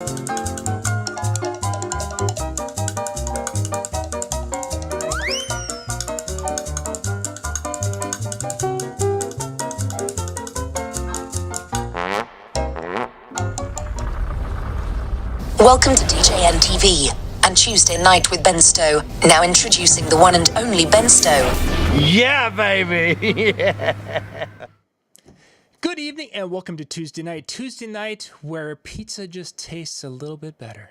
Welcome to DJNTV and Tuesday Night with Ben Stowe. Now introducing the one and only Ben Stowe. Yeah, baby. Yeah. Good evening and welcome to Tuesday Night. Tuesday night where pizza just tastes a little bit better.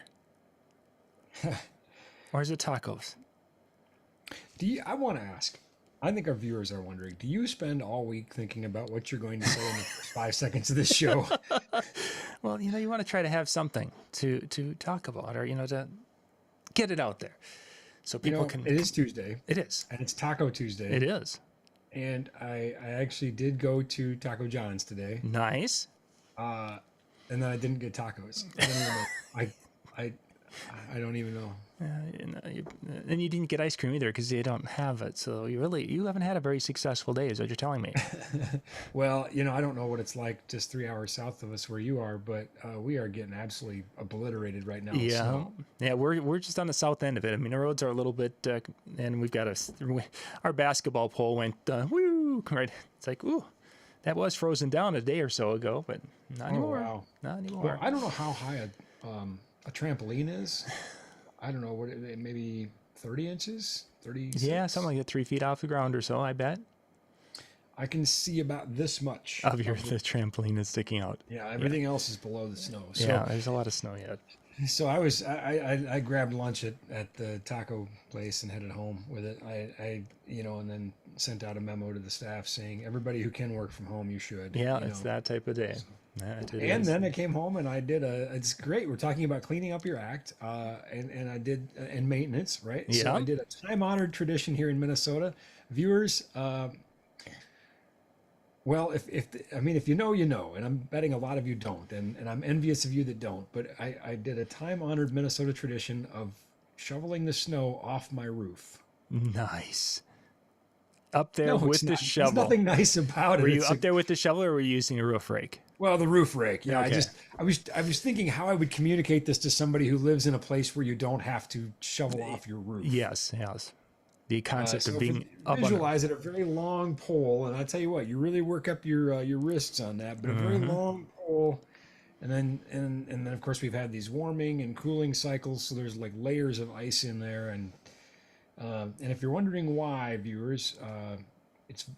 Or is it tacos? I want to ask, I think our viewers are wondering, do you spend all week thinking about what you're going to say in the first 5 seconds of this show? Well, you want to try to have something to talk about or, to get it out there. So people can... It is Tuesday. It is. And it's Taco Tuesday. It is. And I actually did go to Taco John's today. Nice. And then I didn't get tacos. I don't even know. And you didn't get ice cream either because they don't have it. So you haven't had a very successful day, is what you're telling me. Well, I don't know what it's like just 3 hours south of us where you are, but we are getting absolutely obliterated right now. Yeah, so. Yeah, we're just on the south end of it. I mean, the roads are a little bit, and we've got our basketball pole went woo right. It's like ooh, that was frozen down a day or so ago, but not anymore. Wow. Not anymore. Well, I don't know how high a trampoline is. I don't know what maybe 30 inches, 30. Yeah, something like that, 3 feet off the ground or so. I bet. I can see about this much of the trampoline is sticking out. Yeah, everything else is below the snow. So, yeah, there's a lot of snow yet. So I grabbed lunch at the taco place and headed home with it. I and then sent out a memo to the staff saying everybody who can work from home, you should. Yeah, it's that type of day. So, then I came home and I did it's great. We're talking about cleaning up your act, and I did, and maintenance, right? Yeah. So I did a time-honored tradition here in Minnesota. Viewers, well, if you know, and I'm betting a lot of you don't, and I'm envious of you that don't, but I did a time-honored Minnesota tradition of shoveling the snow off my roof. Nice. Up there with the shovel. There's nothing nice about it. Were you up there with the shovel, or were you using a roof rake? Well, the roof rake. Yeah, okay. I was thinking how I would communicate this to somebody who lives in a place where you don't have to shovel off your roof. Yes. The concept of being up visualize it, a very long pole, and I tell you what, you really work up your wrists on that. But a very long pole, and then of course we've had these warming and cooling cycles, so there's like layers of ice in there, and if you're wondering why, viewers,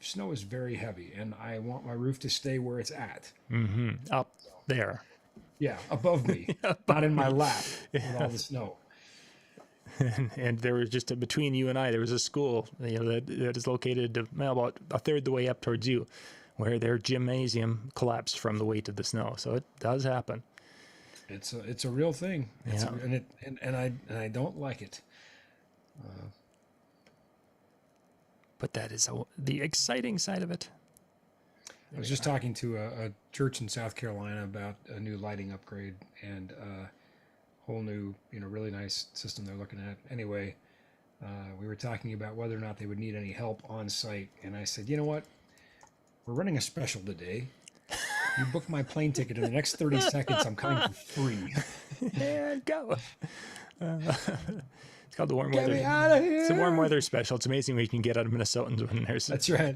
snow is very heavy, and I want my roof to stay where it's at. Mm-hmm. Up there. Yeah, above me, not in my lap with all the snow. And there was just between you and I, there was a school that is located about a third the way up towards you, where their gymnasium collapsed from the weight of the snow. So it does happen. It's a real thing. And I don't like it. But that is the exciting side of it. I was just talking to a church in South Carolina about a new lighting upgrade and a whole new, really nice system they're looking at. Anyway, we were talking about whether or not they would need any help on site. And I said, you know what? We're running a special today. You book my plane ticket in the next 30 seconds, I'm coming for free. Yeah, go. It's called the warm Get weather. me out of here. It's a warm weather special. It's amazing what you can get out of Minnesotans when there's. That's right.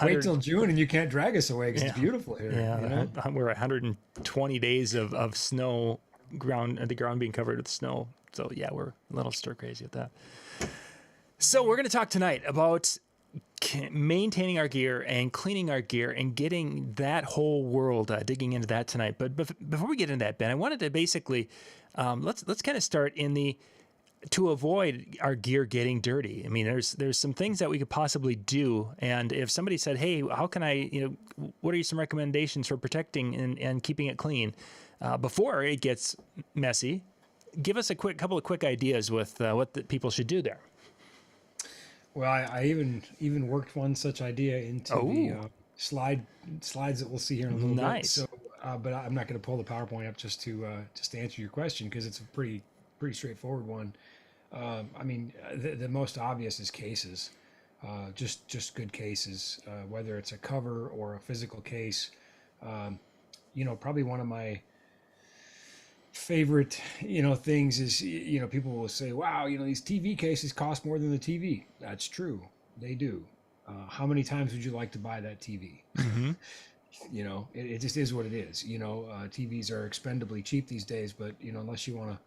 Wait till June and you can't drag us away because it's beautiful here. Yeah, we're 120 days of snow, the ground being covered with snow. So yeah, we're a little stir crazy at that. So we're going to talk tonight about maintaining our gear and cleaning our gear and getting that whole world, digging into that tonight. But before we get into that, Ben, I wanted to basically let's kind of start to avoid our gear getting dirty. I mean, there's some things that we could possibly do. And if somebody said, hey, how can I, what are some recommendations for protecting and keeping it clean before it gets messy? Give us a couple of quick ideas with what the people should do there. Well, I even worked one such idea into the slides that we'll see here in a little bit. So, but I'm not going to pull the PowerPoint up just to answer your question because it's a pretty straightforward one. I mean, the most obvious is cases, just good cases, whether it's a cover or a physical case. Probably one of my favorite, things is, people will say, wow, these TV cases cost more than the TV. That's true. They do. How many times would you like to buy that TV? Mm-hmm. It just is what it is. TVs are expendably cheap these days, but, unless you want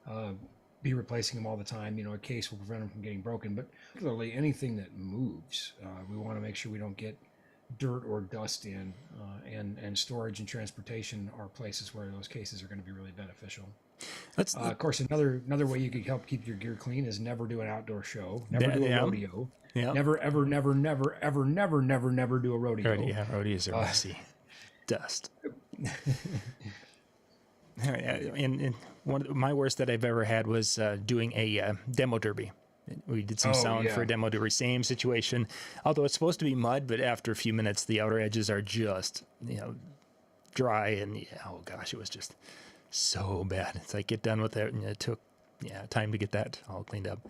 to be replacing them all the time, a case will prevent them from getting broken. But particularly anything that moves, we want to make sure we don't get dirt or dust in, and storage and transportation are places where those cases are going to be really beneficial. Of course, another way you could help keep your gear clean is never do an outdoor show, never do a rodeo, never, ever, never, never, ever, never, never, never do a rodeo. Rodeos are messy. Dust. And one of my worst that I've ever had was doing a demo derby. We did some sound for a demo derby, same situation. Although it's supposed to be mud, but after a few minutes, the outer edges are just, dry, and oh gosh, it was just so bad. It's like, get done with it, and it took time to get that all cleaned up.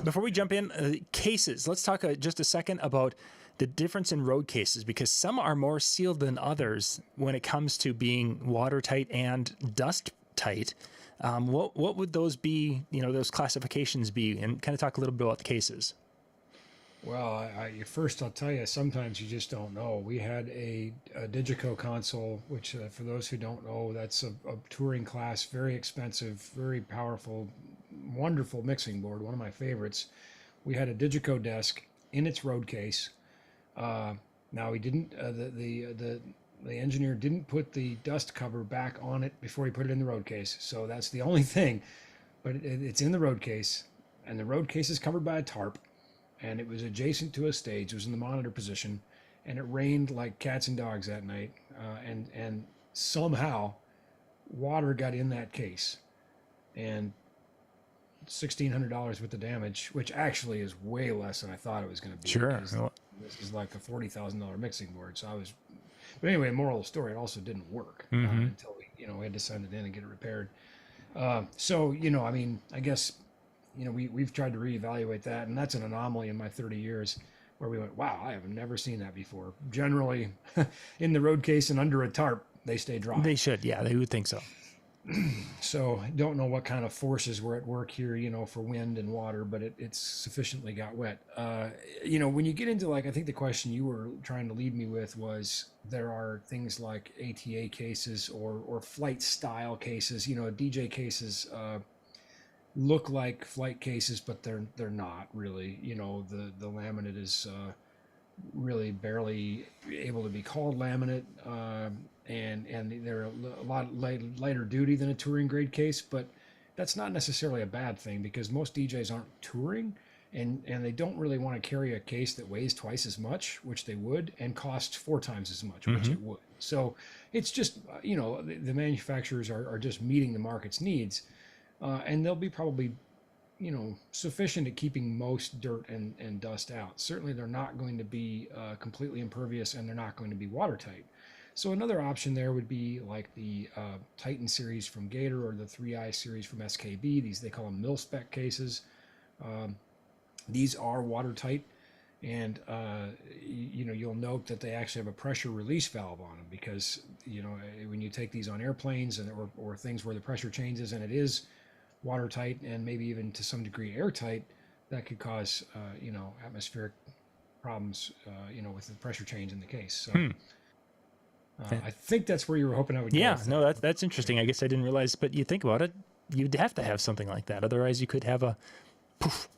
Before we jump in, cases, let's talk just a second about the difference in road cases, because some are more sealed than others when it comes to being watertight and dust tight. What would those be, those classifications be, and kind of talk a little bit about the cases? Well, first I'll tell you, sometimes you just don't know. We had a Digico console, which for those who don't know, that's a touring class, very expensive, very powerful, wonderful mixing board, one of my favorites. We had a Digico desk in its road case. Now he didn't, the engineer didn't put the dust cover back on it before he put it in the road case. So that's the only thing, but it's in the road case, and the road case is covered by a tarp, and it was adjacent to a stage. It was in the monitor position, and it rained like cats and dogs that night. And somehow water got in that case, and $1,600 worth of damage, which actually is way less than I thought it was going to be. Sure. This is like a $40,000 mixing board. So but anyway, moral of the story, it also didn't work until we had to send it in and get it repaired. I guess, we've tried to reevaluate that, and that's an anomaly in my 30 years where we went, wow, I have never seen that before. Generally, in the road case and under a tarp, they stay dry. They should, they would think so. So don't know what kind of forces were at work here, for wind and water, but it's sufficiently got wet. When you get into, I think the question you were trying to lead me with was, there are things like ATA cases or flight style cases. DJ cases look like flight cases, but they're not really. The laminate is really barely able to be called laminate, and they're a lot lighter duty than a touring grade case, but that's not necessarily a bad thing, because most DJs aren't touring, and they don't really want to carry a case that weighs twice as much, which they would, and costs 4 times as much, which it would. So it's just, the manufacturers are just meeting the market's needs, and they'll be probably sufficient at keeping most dirt and dust out. Certainly they're not going to be completely impervious, and they're not going to be watertight. So another option there would be like the Titan series from Gator, or the 3i series from SKB. They call them mil-spec cases. These are watertight, and you'll note that they actually have a pressure release valve on them, because when you take these on airplanes or things where the pressure changes and it is watertight and maybe even to some degree airtight, that could cause atmospheric problems with the pressure change in the case. So I think that's where you were hoping I would go. No, that's interesting. I guess I didn't realize, but you think about it, you'd have to have something like that, otherwise you could have a poof.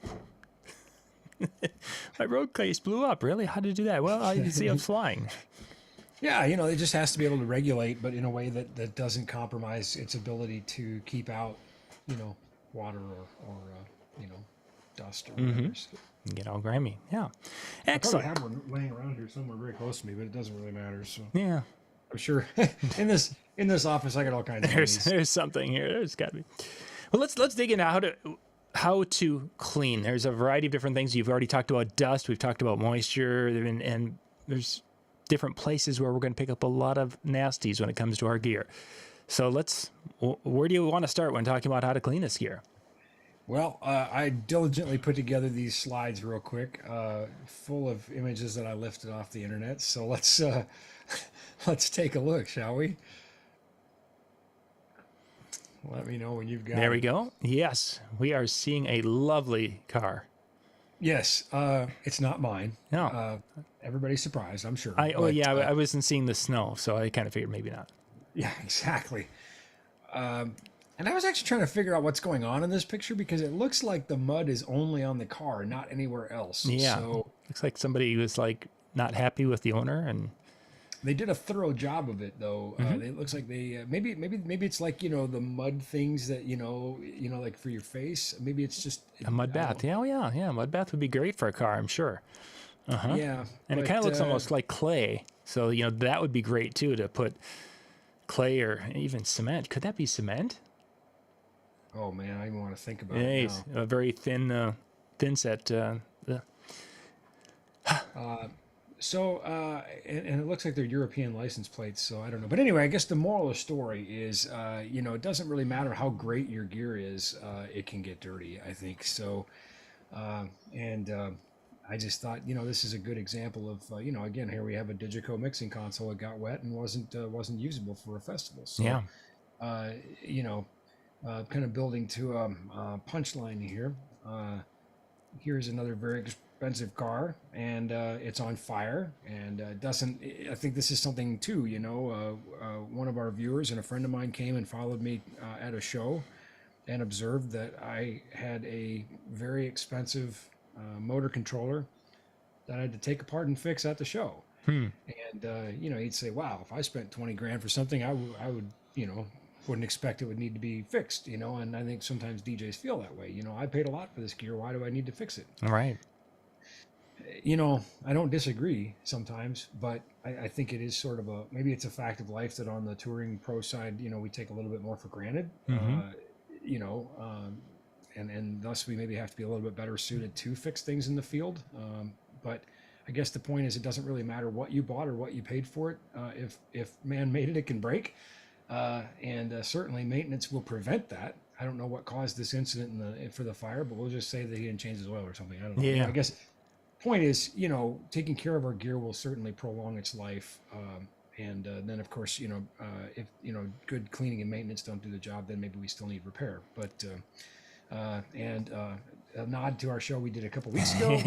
My road case blew up. Really? How did you do that? Well, you see, I was flying. Yeah, it just has to be able to regulate, but in a way that doesn't compromise its ability to keep out water or dust or whatever. Get all grimy. Yeah. Excellent. I probably have one laying around here somewhere very close to me, but it doesn't really matter. So yeah, I'm sure in this office I got all kinds of things. There's something here. There's got to be. Well, let's dig into how to clean. There's a variety of different things. You've already talked about dust. We've talked about moisture, and there's different places where we're going to pick up a lot of nasties when it comes to our gear. So where do you want to start when talking about how to clean this gear? Well, I diligently put together these slides real quick, full of images that I lifted off the internet. So let's take a look, shall we? Let me know when you've got There it. we go. Yes, we are seeing a lovely car. Yes, it's not mine. No. Everybody's surprised, I'm sure. I wasn't seeing the snow, so I kind of figured maybe not. Yeah, exactly. And I was actually trying to figure out what's going on in this picture because it looks like the mud is only on the car, not anywhere else. Yeah. So Looks like somebody was like not happy with the owner, and they did a thorough job of it, though. It looks like they maybe it's like the mud things that like for your face. Maybe it's just a mud bath. Yeah, yeah. Mud bath would be great for a car, I'm sure. Yeah, And it kind of looks almost like clay. So, that would be great too to put clay or even cement. Could that be cement? Oh man, I don't even want to think about Yeah, it it's now. a very thin set. So, and it looks like they're European license plates, so I don't know. But anyway, I guess the moral of the story is, it doesn't really matter how great your gear is, it can get dirty, I think. So, and I just thought, this is a good example of, again, here we have a Digico mixing console that got wet and wasn't usable for a festival. So, Yeah. Kind of building to a punchline here. Here's another very expensive car, and it's on fire, and doesn't. I think this is something too. One of our viewers and a friend of mine came and followed me at a show, and observed that I had a very expensive motor controller that I had to take apart and fix at the show. And he'd say, "Wow, if I spent 20 grand for something, I would, wouldn't expect it would need to be fixed, and I think sometimes DJs feel that way. I paid a lot for this gear. Why do I need to fix it? All right. I don't disagree sometimes, but I think it is sort of maybe it's a fact of life that on the touring pro side, we take a little bit more for granted, and thus we maybe have to be a little bit better suited to fix things in the field. But I guess the point is it doesn't really matter what you bought or what you paid for it. If man made it, it can break. And certainly maintenance will prevent that. I don't know what caused this incident for the fire, but we'll just say that he didn't change his oil or something. I don't know. Yeah. I guess point is, taking care of our gear will certainly prolong its life. And then of course, if good cleaning and maintenance don't do the job, then maybe we still need repair. But a nod to our show we did a couple weeks ago.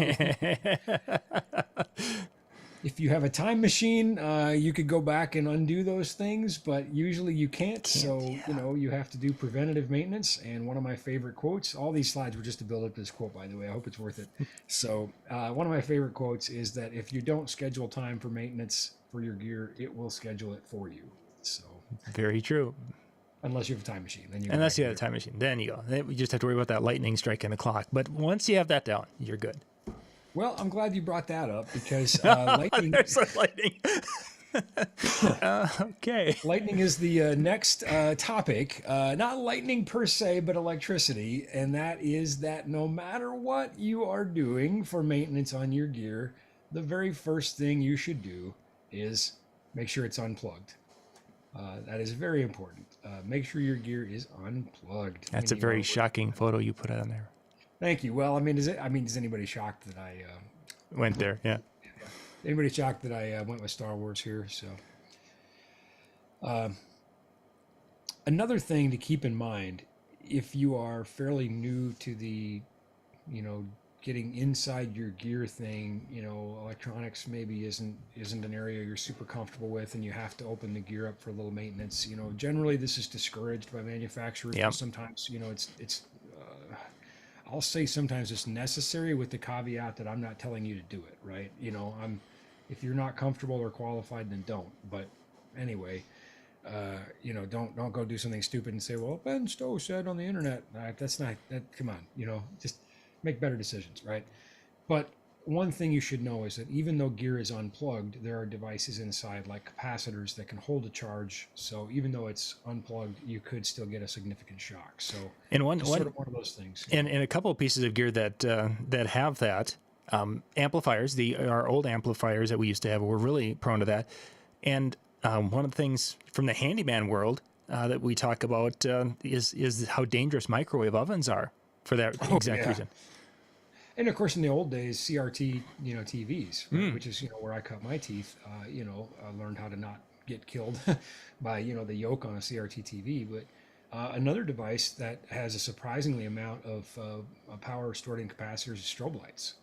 If you have a time machine, you could go back and undo those things, but usually you can't. So, you have to do preventative maintenance. And one of my favorite quotes, all these slides were just to build up this quote, by the way. I hope it's worth it. So one of my favorite quotes is that if you don't schedule time for maintenance for your gear, it will schedule it for you. So Very true. unless you have a time machine. Then Unless you have a time machine. Then you go. Then we just have to worry about that lightning striking the clock. But once you have that down, you're good. Well, I'm glad you brought that up because lightning. There's a lightning. Okay. Lightning is the next topic. Not lightning per se, but electricity. And that is that no matter what you are doing for maintenance on your gear, the very first thing you should do is make sure it's unplugged. That is very important. Make sure your gear is unplugged. That's a very shocking photo you put on there. Thank you. Well, is anybody shocked that I Went there, yeah. anybody shocked that I went with Star Wars here? So, another thing to keep in mind, if you are fairly new to the, getting inside your gear thing, electronics maybe isn't an area you're super comfortable with, and you have to open the gear up for a little maintenance. Generally this is discouraged by manufacturers. Yep. Sometimes, it's I'll say sometimes it's necessary with the caveat that I'm not telling you to do it, right? If you're not comfortable or qualified, then don't. But anyway, don't go do something stupid and say, well, Ben Stowe said on the internet. That's not that. Come on, just make better decisions, right? But one thing you should know is that even though gear is unplugged, there are devices inside like capacitors that can hold a charge. So even though it's unplugged, you could still get a significant shock. So sort of one of those things. And a couple of pieces of gear that have that, amplifiers, our old amplifiers that we used to have were really prone to that. And one of the things from the handyman world that we talk about is how dangerous microwave ovens are for that exact reason. And of course, in the old days, CRT, TVs, right, which is, where I cut my teeth, I learned how to not get killed by, the yoke on a CRT TV. But Another device that has a surprisingly amount of power stored in capacitors is strobe lights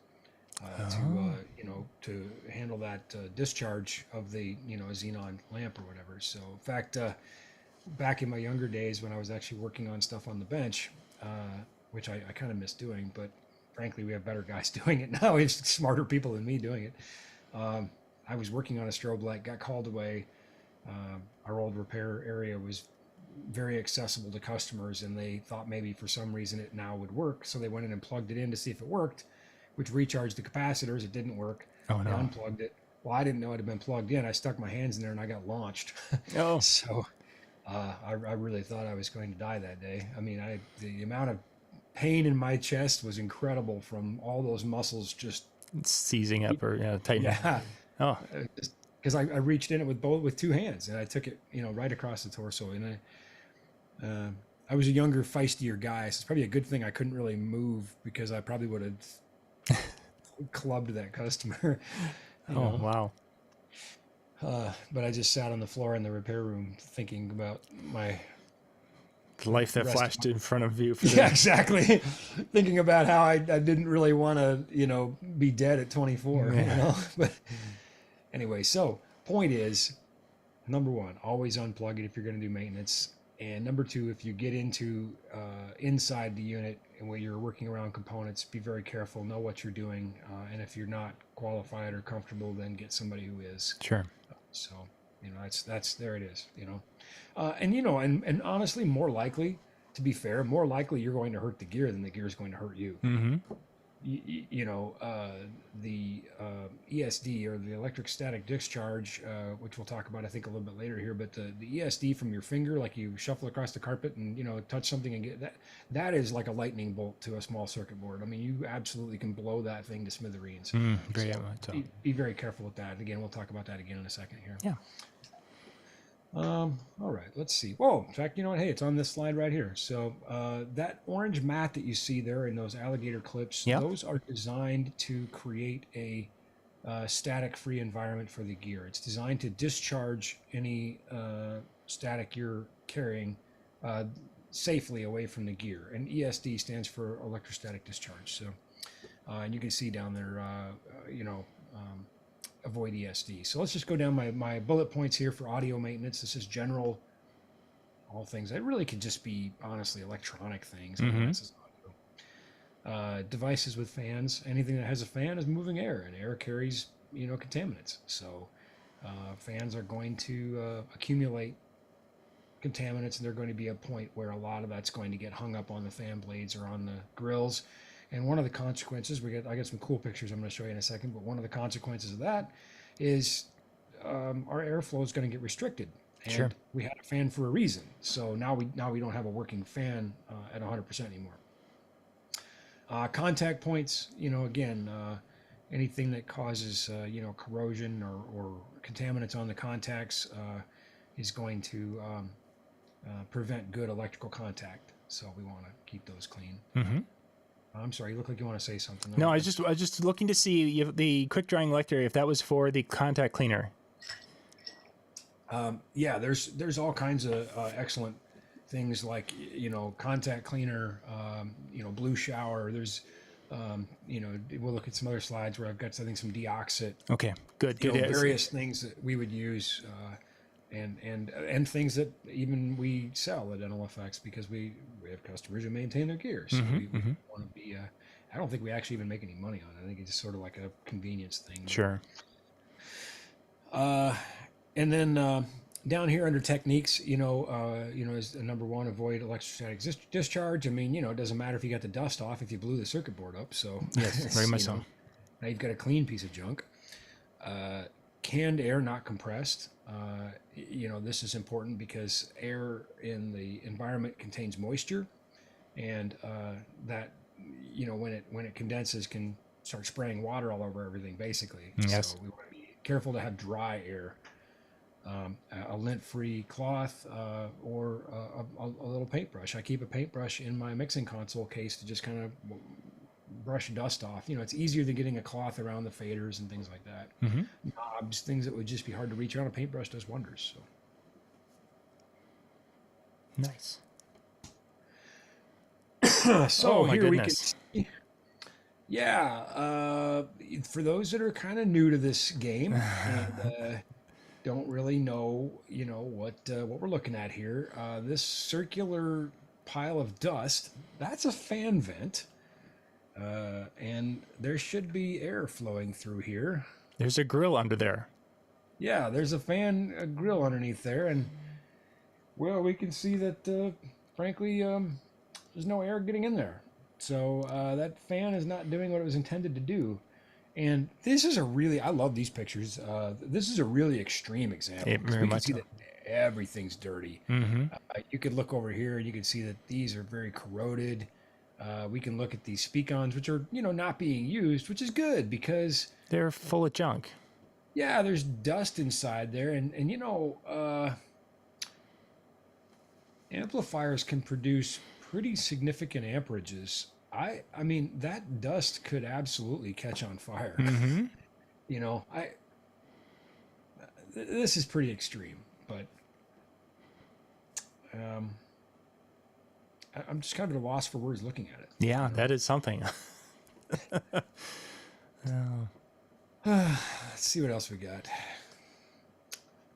to handle that discharge of the xenon lamp or whatever. So in fact, back in my younger days when I was actually working on stuff on the bench, which I kind of miss doing, but frankly we have better guys doing it now. It's smarter people than me doing it. I was working on a strobe light, got called away. Our old repair area was very accessible to customers, and they thought maybe for some reason it now would work. So they went in and plugged it in to see if it worked, which recharged the capacitors. It didn't work. Oh, no. They unplugged it. Well, I didn't know it had been plugged in. I stuck my hands in there and I got launched. Oh. So I really thought I was going to die that day. I mean, the amount of pain in my chest was incredible from all those muscles just seizing up or tightening. Yeah. Oh. Because I reached in it with two hands and I took it, right across the torso. And I was a younger, feistier guy, so it's probably a good thing I couldn't really move because I probably would have clubbed that customer. Oh, wow. But I just sat on the floor in the repair room thinking about the life that flashed in front of you. Yeah, exactly. Thinking about how I didn't really want to, be dead at 24, But anyway, so point is, number one, always unplug it if you're going to do maintenance. And number two, if you get into inside the unit and when you're working around components, be very careful, know what you're doing. And if you're not qualified or comfortable, then get somebody who is. Sure. So, that's there it is, and honestly, more likely, to be fair, more likely you're going to hurt the gear than the gear is going to hurt you. Mm-hmm. The ESD, or the electric static discharge, which we'll talk about I think a little bit later here, but the ESD from your finger, like you shuffle across the carpet and touch something and get that is like a lightning bolt to a small circuit board. I mean, you absolutely can blow that thing to smithereens. Be very careful with that. Again, we'll talk about that again in a second here. Yeah. All right, let's see. Whoa, in fact, hey, it's on this slide right here. So that orange mat that you see there in those alligator clips, those are designed to create a static-free environment for the gear. It's designed to discharge any static you're carrying safely away from the gear. And ESD stands for electrostatic discharge. So, and you can see down there, avoid ESD. So let's just go down my bullet points here for audio maintenance. This is general, all things. It really could just be, honestly, electronic things. Mm-hmm. This is audio. Devices with fans. Anything that has a fan is moving air, and air carries, contaminants. So fans are going to accumulate contaminants, and they're going to be a point where a lot of that's going to get hung up on the fan blades or on the grills. And one of the consequences, I got some cool pictures I'm going to show you in a second, but one of the consequences of that is our airflow is going to get restricted. And sure. We had a fan for a reason. So now we don't have a working fan at 100% anymore. Contact points, again, anything that causes, corrosion or contaminants on the contacts is going to prevent good electrical contact. So we want to keep those clean. Mm-hmm. I'm sorry, you look like you want to say something. No, I was just looking to see if the quick drying elector, if that was for the contact cleaner. Yeah, there's all kinds of excellent things like contact cleaner, blue shower. There's we'll look at some other slides where I've got I think some deoxit. Okay, good. Various things that we would use. And things that even we sell at Dental Effects because we have customers who maintain their gear. So we want to be, I don't think we actually even make any money on it. I think it's just sort of like a convenience thing. Sure. And then down here under techniques, is number one, avoid electrostatic discharge. I mean, it doesn't matter if you got the dust off if you blew the circuit board up. So yes, very much so. Now you've got a clean piece of junk. Canned air, not compressed. This is important because air in the environment contains moisture, and that when it condenses can start spraying water all over everything basically. Yes. So we want to be careful to have dry air, a lint-free cloth, or a little paintbrush. I keep a paintbrush in my mixing console case to just kind of brush dust off. It's easier than getting a cloth around the faders and things like that. Mm-hmm. Knobs, things that would just be hard to reach around. A paintbrush does wonders. So nice. So Oh my here we can goodness. see, yeah, for those that are kind of new to this game and don't really know, what we're looking at here, this circular pile of dust, that's a fan vent, and there should be air flowing through here. There's a grill under there. Yeah, there's a grill underneath there, and well, we can see that, frankly, there's no air getting in there. So that fan is not doing what it was intended to do. And this is I love these pictures. This is a really extreme example It because very we can much see so. that everything's dirty. Mm-hmm. You could look over here and you can see that these are very corroded. We can look at these speakons, which are, not being used, which is good because, They're full of junk. yeah, there's dust inside there. And amplifiers can produce pretty significant amperages. I mean that dust could absolutely catch on fire. Mm-hmm. You know, this is pretty extreme, but I'm just kind of at a loss for words looking at it. Yeah, that is something. Let's see what else we got.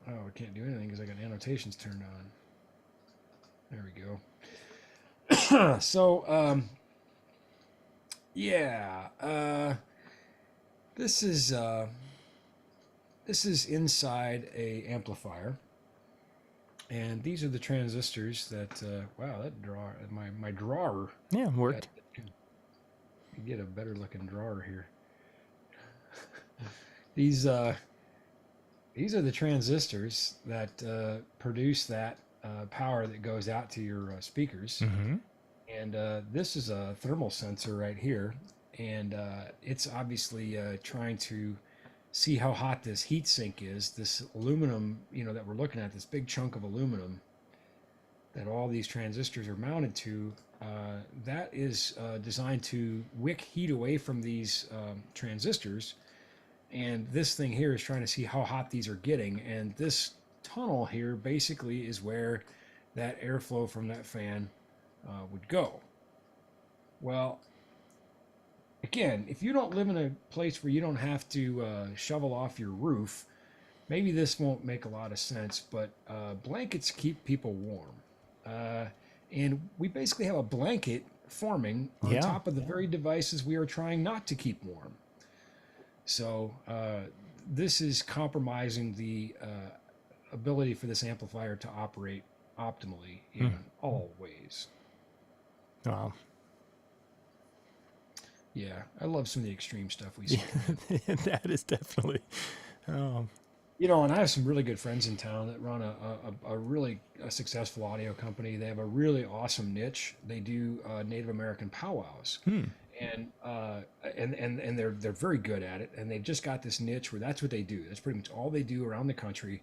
Oh, we can't do anything because I got annotations turned on. There we go. So, yeah, this is inside a amplifier, and these are the transistors that. Wow, that drawer, my drawer. Yeah, worked. You get a better looking drawer here. These are the transistors that produce that power that goes out to your speakers. Mm-hmm. And this is a thermal sensor right here. And it's obviously trying to see how hot this heat sink is. This aluminum, that we're looking at, this big chunk of aluminum that all these transistors are mounted to, that is designed to wick heat away from these transistors. And this thing here is trying to see how hot these are getting. And this tunnel here basically is where that airflow from that fan would go. Well, again, if you don't live in a place where you don't have to shovel off your roof, maybe this won't make a lot of sense, but blankets keep people warm. And we basically have a blanket forming on top of the very devices we are trying not to keep warm. So this is compromising the ability for this amplifier to operate optimally in all ways. Wow. Yeah, I love some of the extreme stuff we see. That is definitely. Oh. And I have some really good friends in town that run a really successful audio company. They have a really awesome niche. They do Native American powwows. And they're very good at it, and they've just got this niche where that's what they do. That's pretty much all they do around the country.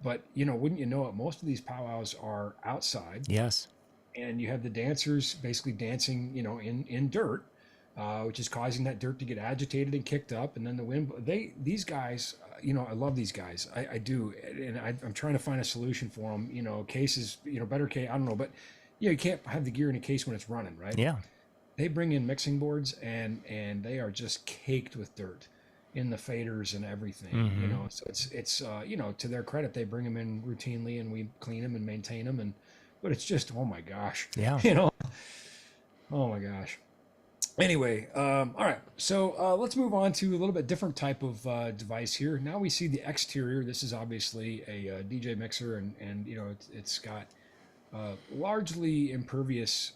But wouldn't you know it, most of these powwows are outside. Yes. And you have the dancers basically dancing, in dirt, which is causing that dirt to get agitated and kicked up, and then the wind. These guys, I love these guys. I do, and I'm trying to find a solution for them. Cases, better case. I don't know, but you can't have the gear in a case when it's running, right? Yeah. They bring in mixing boards and they are just caked with dirt in the faders and everything, so it's to their credit, they bring them in routinely and we clean them and maintain them, but it's just, oh my gosh, oh my gosh. Anyway, all right, so let's move on to a little bit different type of device here. Now we see the exterior. This is obviously a DJ mixer, and it's got largely impervious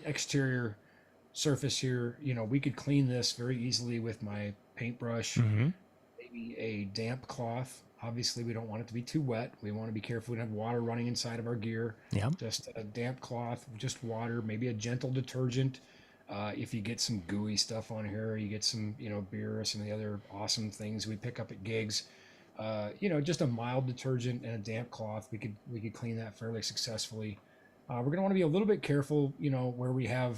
exterior surface here. We could clean this very easily with my paintbrush, maybe a damp cloth. Obviously, we don't want it to be too wet. We want to be careful. We don't have water running inside of our gear. Yeah. Just a damp cloth, just water, maybe a gentle detergent. If you get some gooey stuff on here, you get some, beer or some of the other awesome things we pick up at gigs. Just a mild detergent and a damp cloth. We could clean that fairly successfully. We're going to want to be a little bit careful, where we have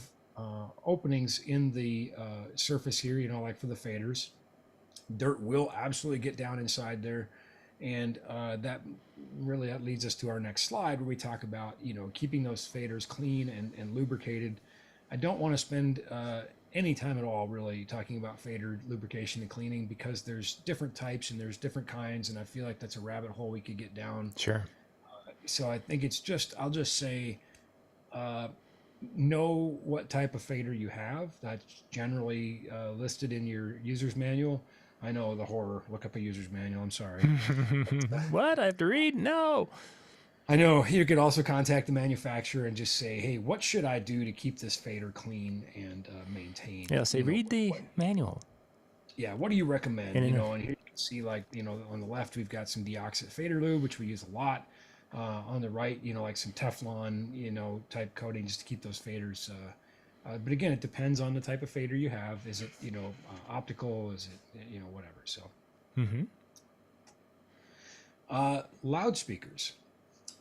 openings in the surface here, like for the faders. Dirt will absolutely get down inside there. And that leads us to our next slide, where we talk about, keeping those faders clean and lubricated. I don't want to spend any time at all really talking about fader lubrication and cleaning, because there's different types and there's different kinds, and I feel like that's a rabbit hole we could get down. Sure. So I think I'll just say, know what type of fader you have. That's generally listed in your user's manual. I know, the horror. Look up a user's manual. I'm sorry. What? I have to read? No. I know. You could also contact the manufacturer and just say, hey, what should I do to keep this fader clean and maintained? Yeah, say, read the manual. Yeah, what do you recommend? And and here you can see, like, on the left, we've got some deoxit fader lube, which we use a lot. On the right, like some Teflon, type coating, just to keep those faders. But again, it depends on the type of fader you have. Is it, optical? Is it, whatever. So, loudspeakers.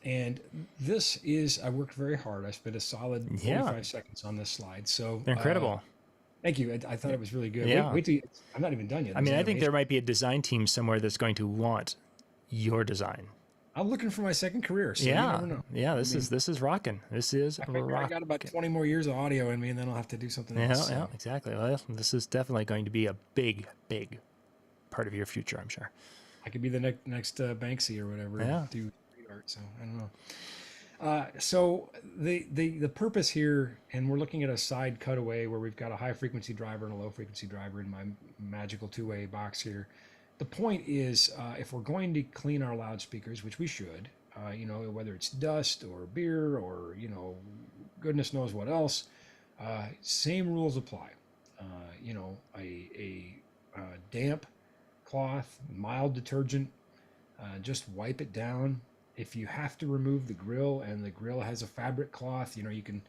And this is, I worked very hard. I spent a solid 45 seconds on this slide. So they're incredible. Thank you. I thought it was really good. Yeah. Wait till I'm not even done yet. I mean, I think there might be a design team somewhere that's going to want your design. I'm looking for my second career. So you never know. Yeah. This is rocking. This is rocking. I got about 20 more years of audio in me, and then I'll have to do something else. Yeah, exactly. Well, this is definitely going to be a big, big part of your future, I'm sure. I could be the next Banksy or whatever. Yeah. Do street art. So I don't know. So the purpose here, and we're looking at a side cutaway where we've got a high frequency driver and a low frequency driver in my magical two-way box here. The point is, if we're going to clean our loudspeakers, which we should, whether it's dust or beer or, goodness knows what else, same rules apply. A damp cloth, mild detergent, just wipe it down. If you have to remove the grill and the grill has a fabric cloth, you can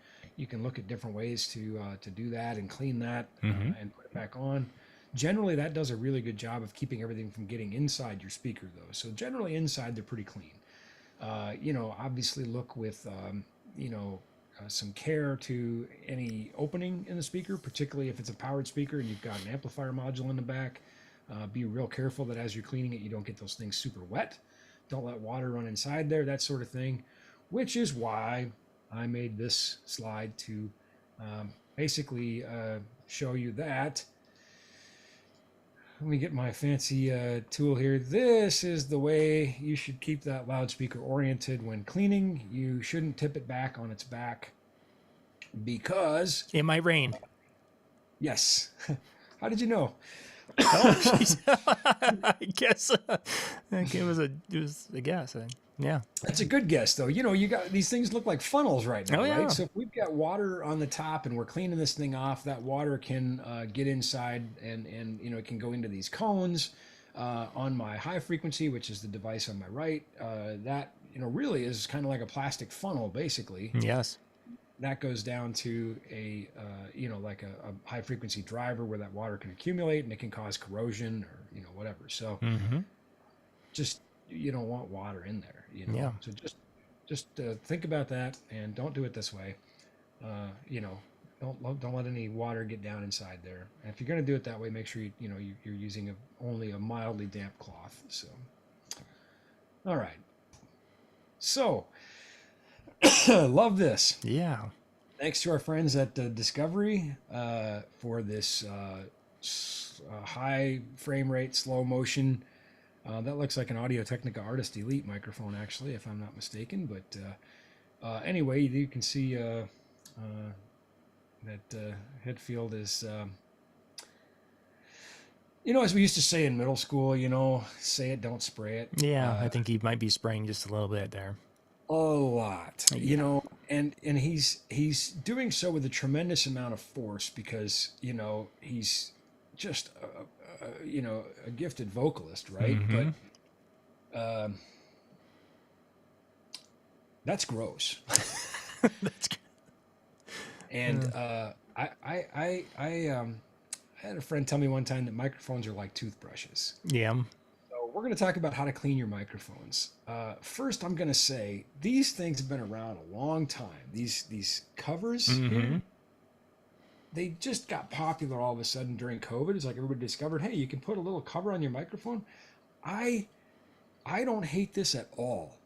look at different ways to do that and clean that and put it back on. Generally, that does a really good job of keeping everything from getting inside your speaker, though. So generally inside, they're pretty clean. Obviously look with, some care to any opening in the speaker, particularly if it's a powered speaker and you've got an amplifier module in the back. Be real careful that as you're cleaning it, you don't get those things super wet. Don't let water run inside there, that sort of thing, which is why I made this slide to basically show you that. Let me get my fancy tool here. This is the way you should keep that loudspeaker oriented when cleaning. You shouldn't tip it back on its back, because it might rain. Yes. How did you know? Oh, geez. I guess it was a guess. Yeah. That's a good guess, though. You got these things look like funnels right now, yeah. right? So if we've got water on the top and we're cleaning this thing off, that water can get inside and it can go into these cones. On my high frequency, which is the device on my right, that really is kind of like a plastic funnel, basically. Yes. That goes down to a like a high frequency driver where that water can accumulate and it can cause corrosion or whatever. So just you don't want water in there. Yeah. So just think about that and don't do it this way. Don't let any water get down inside there. And if you're going to do it that way, make sure you're using only a mildly damp cloth. So, all right. So, love this. Yeah. Thanks to our friends at Discovery for this high frame rate, slow motion. That looks like an Audio-Technica Artist Elite microphone, actually, if I'm not mistaken. But anyway, you can see that head field is, as we used to say in middle school, say it, don't spray it. Yeah, I think he might be spraying just a little bit there. A lot, and he's doing so with a tremendous amount of force because, he's just a gifted vocalist, right? But that's gross. That's and I had a friend tell me one time that microphones are like toothbrushes. Yeah. So we're going to talk about how to clean your microphones. First, I'm going to say these things have been around a long time. These covers here, they just got popular all of a sudden during COVID. It's like everybody discovered, hey, you can put a little cover on your microphone. I I don't hate this at all.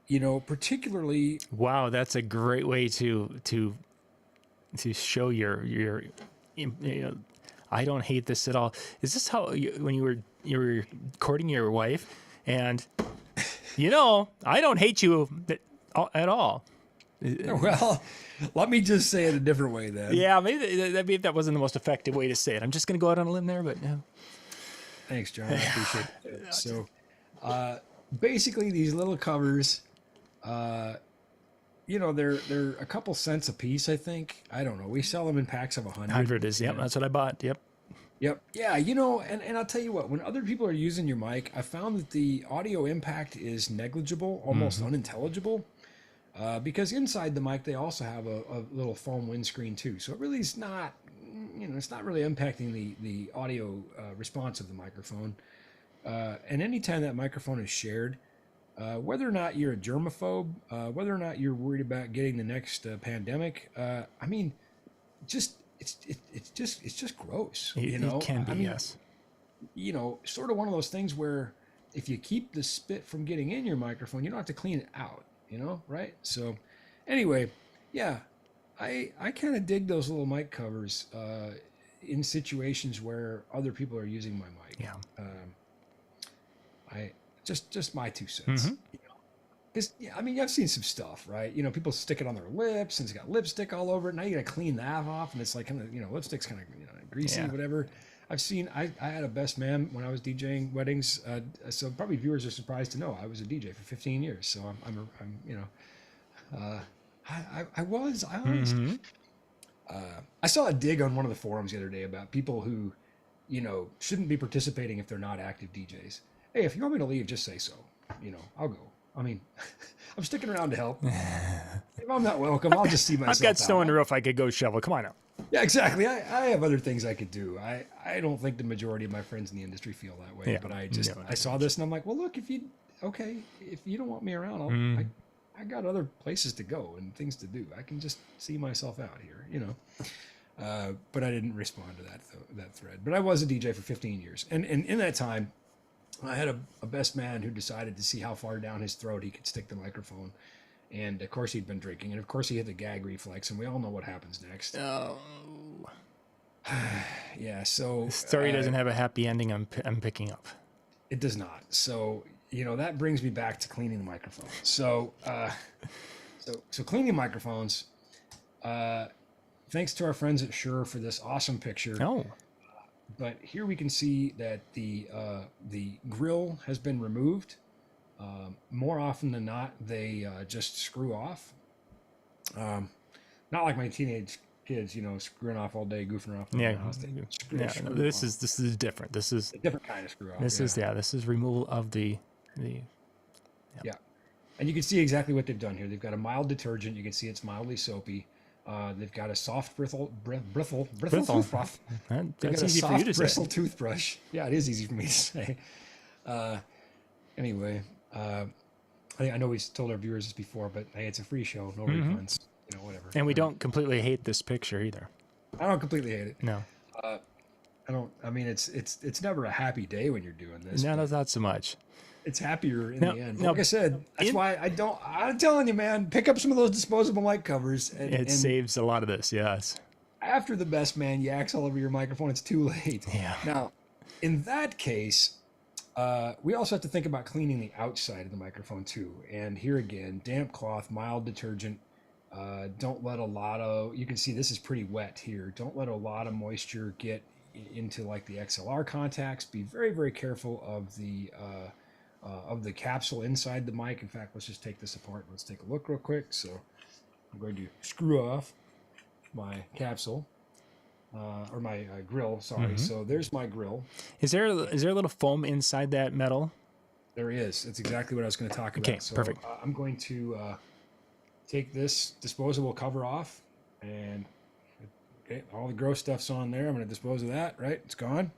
You know, particularly. Wow, that's a great way to show your you know, I don't hate this at all. Is this how when you were courting your wife and I don't hate you at all? Well, let me just say it a different way then. Yeah, maybe that wasn't the most effective way to say it. I'm just going to go out on a limb there, but no. Thanks, John. I appreciate it. So, basically, these little covers, they're a couple cents a piece. I think. I don't know. We sell them in packs of 100. 100 is that's what I bought. Yep. Yep. Yeah. And I'll tell you what. When other people are using your mic, I found that the audio impact is negligible, almost unintelligible. Because inside the mic, they also have a little foam windscreen too. So it really is not, it's not really impacting the audio response of the microphone. And anytime that microphone is shared, whether or not you're a germaphobe, whether or not you're worried about getting the next pandemic, it's just gross. It can be, yes. Sort of one of those things where if you keep the spit from getting in your microphone, you don't have to clean it out. Right? So anyway, yeah, I kind of dig those little mic covers in situations where other people are using my mic. Yeah. I just my 2 cents. Mm-hmm. Because I've seen some stuff, right? People stick it on their lips and it's got lipstick all over it. Now you got to clean that off, and it's like kind of lipstick's kind of greasy, whatever. I had a best man when I was DJing weddings, so probably viewers are surprised to know I was a DJ for 15 years. So I was. Mm-hmm. I saw a dig on one of the forums the other day about people who, shouldn't be participating if they're not active DJs. Hey, if you want me to leave, just say so. I'll go. I'm sticking around to help. If I'm not welcome, I'll just see myself I've got snow out. on the roof. I could go shovel. Come on now. Yeah, exactly. I have other things I could do. I don't think the majority of my friends in the industry feel that way. Yeah. But I saw this and I'm like, well, look, if you don't want me around, I got other places to go and things to do. I can just see myself out here, But I didn't respond to that thread. But I was a DJ for 15 years, and in that time, I had a best man who decided to see how far down his throat he could stick the microphone. And of course he'd been drinking, and of course he had the gag reflex, and we all know what happens next. Oh. Yeah, so The story doesn't have a happy ending. I'm picking up. It does not. So that brings me back to cleaning the microphone. So cleaning microphones. Thanks to our friends at Shure for this awesome picture. Oh. But here we can see that the grill has been removed. More often than not, they just screw off. Not like my teenage kids, screwing off all day, goofing around. Yeah, Screw this off. is different. This is A different kind of screw off. this is removal of the. Yeah, and you can see exactly what they've done here. They've got a mild detergent. You can see it's mildly soapy. They've got a soft bristle toothbrush. That's easy for you to say. Bristle toothbrush. Yeah, it is easy for me to say. Anyway, I know we've told our viewers this before, but hey, it's a free show, no refunds, whatever. And we don't completely hate this picture either. I don't completely hate it. No. I don't. I mean, it's never a happy day when you're doing this. No, not so much. It's happier in No, the end. no, Like I said, that's why I'm telling you, man, pick up some of those disposable mic covers. It saves a lot of this, yes. After the best man yaks all over your microphone, it's too late. Yeah. Now, in that case, we also have to think about cleaning the outside of the microphone too. And here again, damp cloth, mild detergent. Don't let a lot of, you can see this is pretty wet here. Don't let a lot of moisture get into like the XLR contacts. Be very, very careful of the capsule inside the mic. In fact, let's just take this apart. Let's take a look real quick. So I'm going to screw off my capsule. Or my grill, sorry. So there's my grill. Is there a little foam inside that metal? There is. That's exactly what I was going to talk about. Okay, So perfect. I'm going to take this disposable cover off, and okay, all the gross stuff's on there. I'm going to dispose of that. Right, it's gone.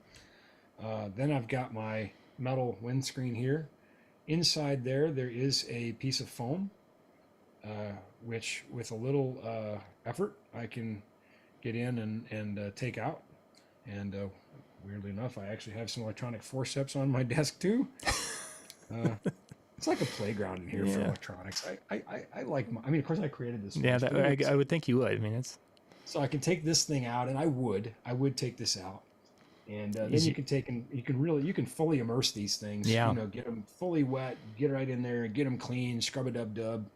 Then I've got my metal windscreen here. Inside there is a piece of foam, which with a little effort I can get in and take out. And weirdly enough, I actually have some electronic forceps on my desk too. It's like a playground in here for electronics. I like. I mean, of course, I created this. Yeah, I would think you would. I mean, it's so I can take this thing out, and I would take this out, and then you can fully immerse these things. Yeah. You know, get them fully wet, get right in there, get them clean, scrub a dub,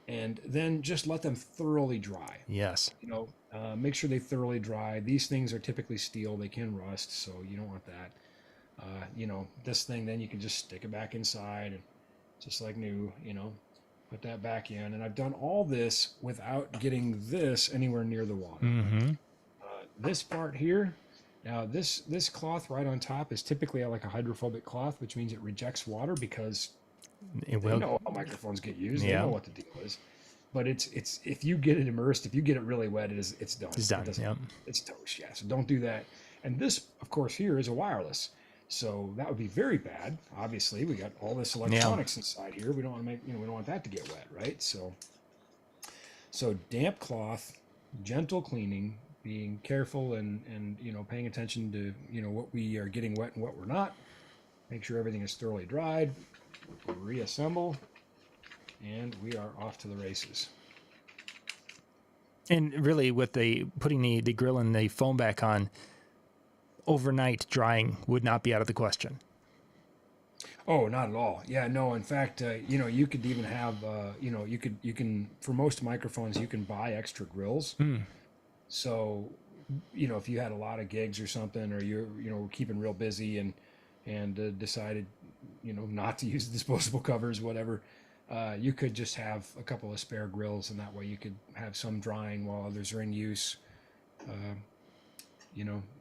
and then just let them thoroughly dry. yes. You know, make sure they thoroughly dry. These things are typically steel; they can rust, so you don't want that. You know, this thing, then you can just stick it back inside and just like new, you know, put that back in. And I've done all this without getting this anywhere near the water. Mm-hmm. This part here, now this cloth right on top is typically like a hydrophobic cloth, which means it rejects water because It they will. know how microphones get used. Yeah. They know what the deal is. But it's if you get it immersed, if you get it really wet, it's done. It's done. Yep. It's toast. Yeah. So don't do that. And this, of course, here is a wireless. So that would be very bad. Obviously, we got all this electronics inside here. We don't want to make, we don't want that to get wet, right? So damp cloth, gentle cleaning, being careful and paying attention to, what we are getting wet and what we're not. Make sure everything is thoroughly dried. Reassemble, and we are off to the races. And really, with putting the grill and the foam back on, overnight drying would not be out of the question. Oh, not at all. Yeah, no. In fact, you could even have, you can for most microphones you can buy extra grills. So, if you had a lot of gigs or something, or you're keeping real busy and decided not to use disposable covers, whatever, you could just have a couple of spare grills, and that way you could have some drying while others are in use.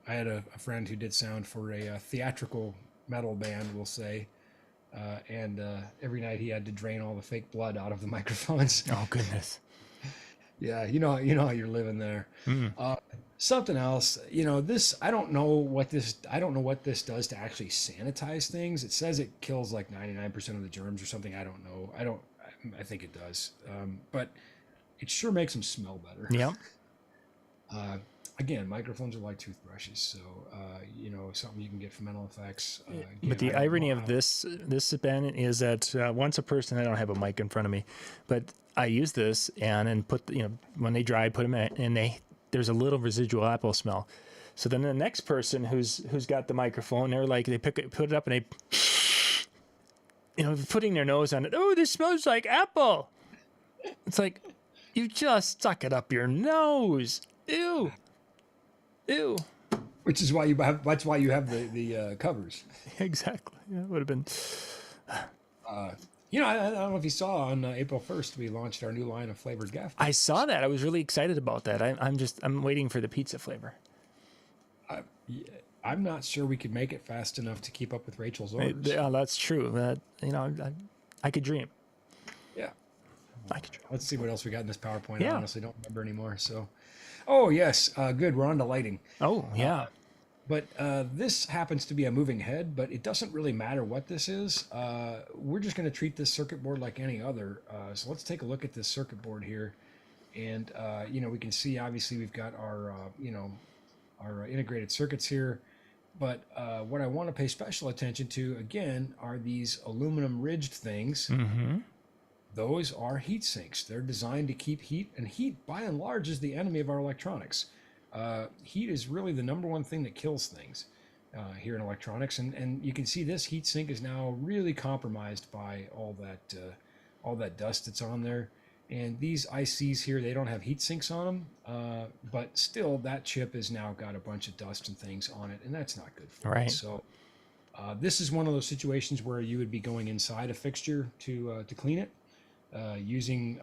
I had a friend who did sound for a theatrical metal band, we'll say, and every night he had to drain all the fake blood out of the microphones. Oh goodness. Yeah, you know how you're living there. Something else, I don't know what this does to actually sanitize things. It says it kills like 99% of the germs or something. I don't know. I think it does. But it sure makes them smell better. Yeah. Again, microphones are like toothbrushes, so something you can get from Mental Effects. But the irony of this Ben is that once a person, I don't have a mic in front of me, but I use this and put when they dry, put them in, and there's a little residual apple smell. So then the next person who's got the microphone, they're like, they put it up and they putting their nose on it. Oh, this smells like apple. It's like, you just stuck it up your nose. Ew. Ew. Which is why that's why you have the covers. Exactly. Yeah, it would have been. I don't know if you saw on April 1st, we launched our new line of flavored gaff. I saw that. I was really excited about that. I'm waiting for the pizza flavor. I'm not sure we could make it fast enough to keep up with Rachel's orders. Yeah, that's true. That I could dream. Yeah. I could dream. Let's see what else we got in this PowerPoint. Yeah. I honestly don't remember anymore. So, oh yes, good. We're on to lighting. Oh yeah. But this happens to be a moving head, but it doesn't really matter what this is. We're just going to treat this circuit board like any other. So let's take a look at this circuit board here. And, we can see, obviously, we've got our integrated circuits here. But what I want to pay special attention to, again, are these aluminum ridged things. Mm-hmm. Those are heat sinks. They're designed to keep heat, and heat, by and large, is the enemy of our electronics. Heat is really the number one thing that kills things here in electronics, and you can see this heat sink is now really compromised by all that dust that's on there. And these ICs here, they don't have heat sinks on them, but still that chip has now got a bunch of dust and things on it, and that's not good for it. So this is one of those situations where you would be going inside a fixture to clean it, using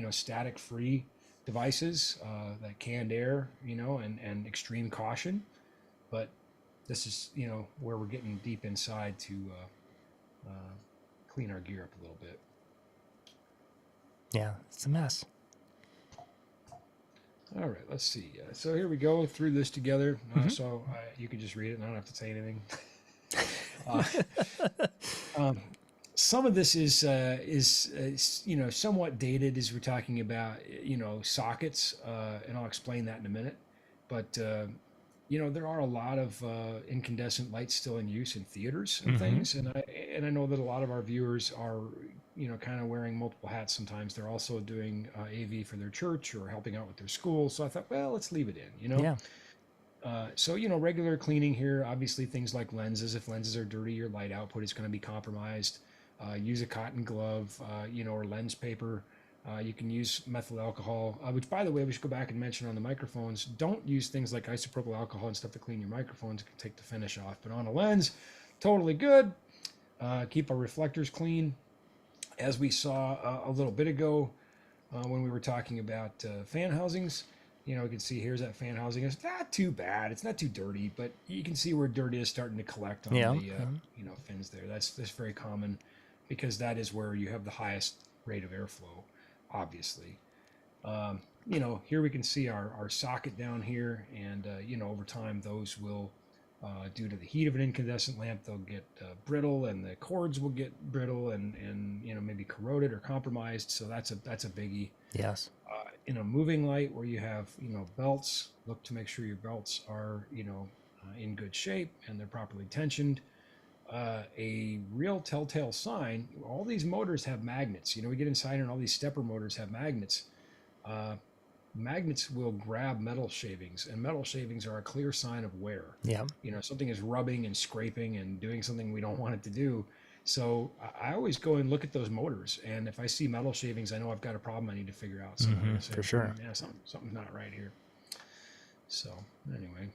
static free devices, that canned air, and extreme caution. But this is, where we're getting deep inside to clean our gear up a little bit. Yeah, it's a mess. All right, let's see. So here we go through this together. So you can just read it and I don't have to say anything. Some of this is somewhat dated as we're talking about, sockets, and I'll explain that in a minute. But, there are a lot of incandescent lights still in use in theaters and things, and I know that a lot of our viewers are, kind of wearing multiple hats. Sometimes they're also doing AV for their church or helping out with their school. So I thought, well, let's leave it in. Yeah. So regular cleaning here. Obviously, things like lenses. If lenses are dirty, your light output is going to be compromised. Use a cotton glove, or lens paper. You can use methyl alcohol, which, by the way, we should go back and mention on the microphones. Don't use things like isopropyl alcohol and stuff to clean your microphones. It can take the finish off. But on a lens, totally good. Keep our reflectors clean. As we saw a little bit ago when we were talking about fan housings, we can see here's that fan housing. It's not too bad. It's not too dirty, but you can see where dirt is starting to collect on the fins there. That's very common because that is where you have the highest rate of airflow. Obviously, here we can see our socket down here, and over time those will, due to the heat of an incandescent lamp, they'll get brittle, and the cords will get brittle and maybe corroded or compromised. So that's a biggie. Yes. In a moving light where you have belts, look to make sure your belts are in good shape and they're properly tensioned. A real telltale sign, all these motors have magnets. We get inside and all these stepper motors have magnets. Magnets will grab metal shavings, and metal shavings are a clear sign of wear. Yeah. Something is rubbing and scraping and doing something we don't want it to do. So I always go and look at those motors, and if I see metal shavings, I know I've got a problem I need to figure out. So I'm gonna say, for sure. Yeah, something's not right here. So anyway,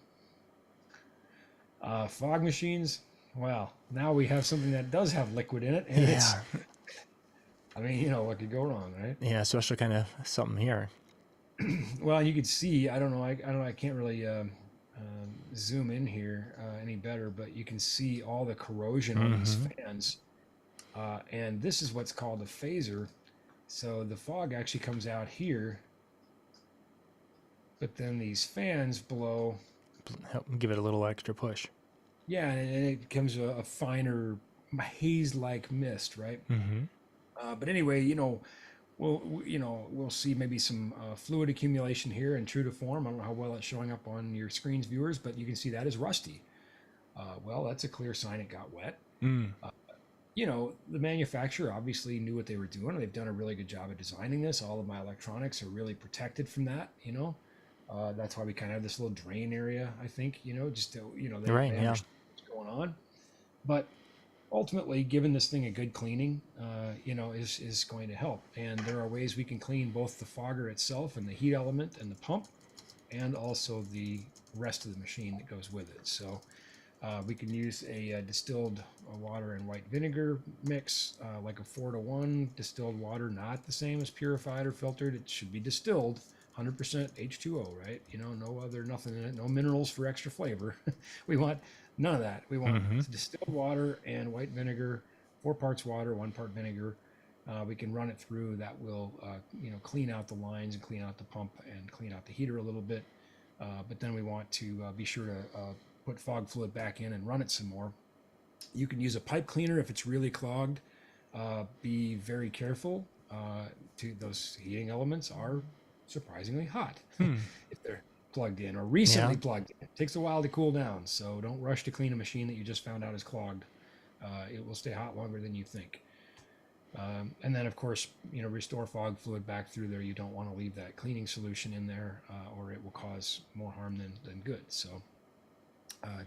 fog machines. Well, now we have something that does have liquid in it, and what could go wrong, right? Yeah, especially kind of something here. Well, you can see, I don't know, I can't really zoom in here any better, but you can see all the corrosion on these fans, and this is what's called a phaser. So the fog actually comes out here, but then these fans blow. Help give it a little extra push. Yeah, and it becomes a finer haze-like mist, right? But anyway, we'll see maybe some fluid accumulation here, and true to form, I don't know how well it's showing up on your screens, viewers, but you can see that is rusty. Well, that's a clear sign it got wet. The manufacturer obviously knew what they were doing, and they've done a really good job of designing this. All of my electronics are really protected from that, That's why we kind of have this little drain area, I think, just to, they understand what's going on. But ultimately, giving this thing a good cleaning, is going to help. And there are ways we can clean both the fogger itself and the heat element and the pump, and also the rest of the machine that goes with it. So we can use a distilled water and white vinegar mix, like a 4-to-1 distilled water, not the same as purified or filtered. It should be distilled. 100% H2O, right? Nothing in it, no minerals for extra flavor. We want none of that. We want distilled water and white vinegar, 4 parts water, 1 part vinegar. We can run it through. That will, clean out the lines and clean out the pump and clean out the heater a little bit. But then we want to be sure to put fog fluid back in and run it some more. You can use a pipe cleaner if it's really clogged. Be very careful. Those heating elements are surprisingly hot if they're plugged in or recently plugged in. It takes a while to cool down, so don't rush to clean a machine that you just found out is clogged. It will stay hot longer than you think. And then, of course, restore fog fluid back through there. You don't want to leave that cleaning solution in there, or it will cause more harm than good. So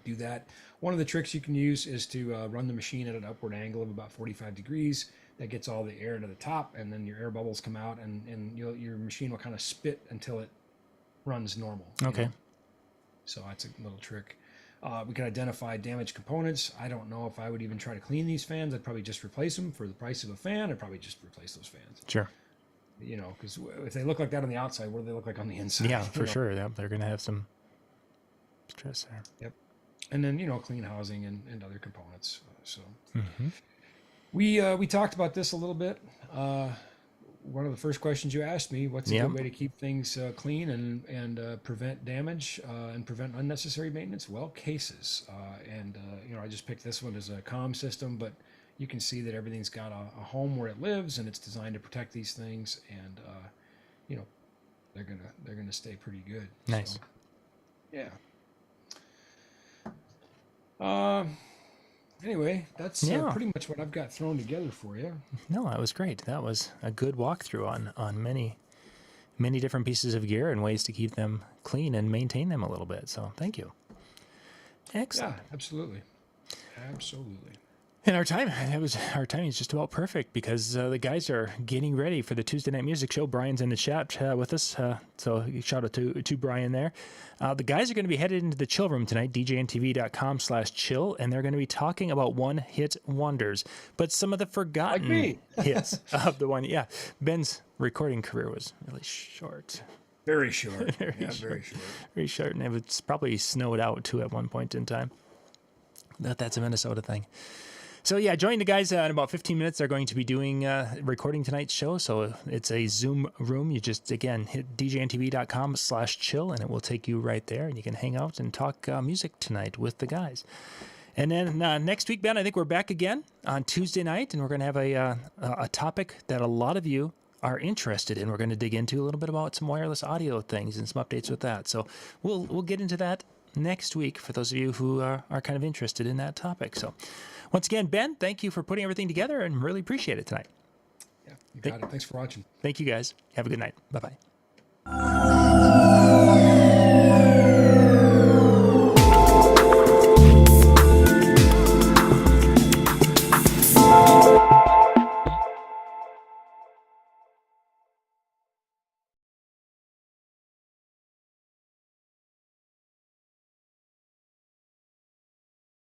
do that. One of the tricks you can use is to run the machine at an upward angle of about 45 degrees. That gets all the air to the top, and then your air bubbles come out, and your machine will kind of spit until it runs normal. Okay. So that's a little trick. We can identify damaged components. I don't know if I would even try to clean these fans. I'd probably just replace them for the price of a fan. I'd probably just replace those fans. Sure. Because if they look like that on the outside, what do they look like on the inside? Yeah, for sure. Yeah, they're going to have some stress there. Yep. And then, clean housing and other components. We talked about this a little bit. One of the first questions you asked me, what's a good way to keep things clean and prevent damage and prevent unnecessary maintenance? Well, cases. I just picked this one as a comm system, but you can see that everything's got a home where it lives, and it's designed to protect these things, and they're gonna stay pretty good. Nice. So, yeah. Anyway, that's Yeah. pretty much what I've got thrown together for you. No, that was great. That was a good walkthrough on many different pieces of gear and ways to keep them clean and maintain them a little bit. So thank you. Excellent. Yeah, absolutely. Absolutely. And our timing is just about perfect because the guys are getting ready for the Tuesday Night Music Show. Brian's in the chat with us, so shout out to Brian there. The guys are going to be headed into the chill room tonight, DJNTV.com/chill, and they're going to be talking about one-hit wonders, but some of the forgotten hits of the one. Yeah, Ben's recording career was really short. Very short. Very short. Very short. Very short, and it was probably snowed out too at one point in time. That's a Minnesota thing. So yeah, join the guys in about 15 minutes. They're going to be doing recording tonight's show. So it's a Zoom room. You just, again, hit djntv.com/chill and it will take you right there. And you can hang out and talk music tonight with the guys. And then next week, Ben, I think we're back again on Tuesday night. And we're going to have a topic that a lot of you are interested in. We're going to dig into a little bit about some wireless audio things and some updates with that. So we'll get into that next week for those of you who are kind of interested in that topic. So once again, Ben, thank you for putting everything together and really appreciate it tonight. Yeah, you got it. Thanks for watching. Thank you, guys. Have a good night. Bye-bye.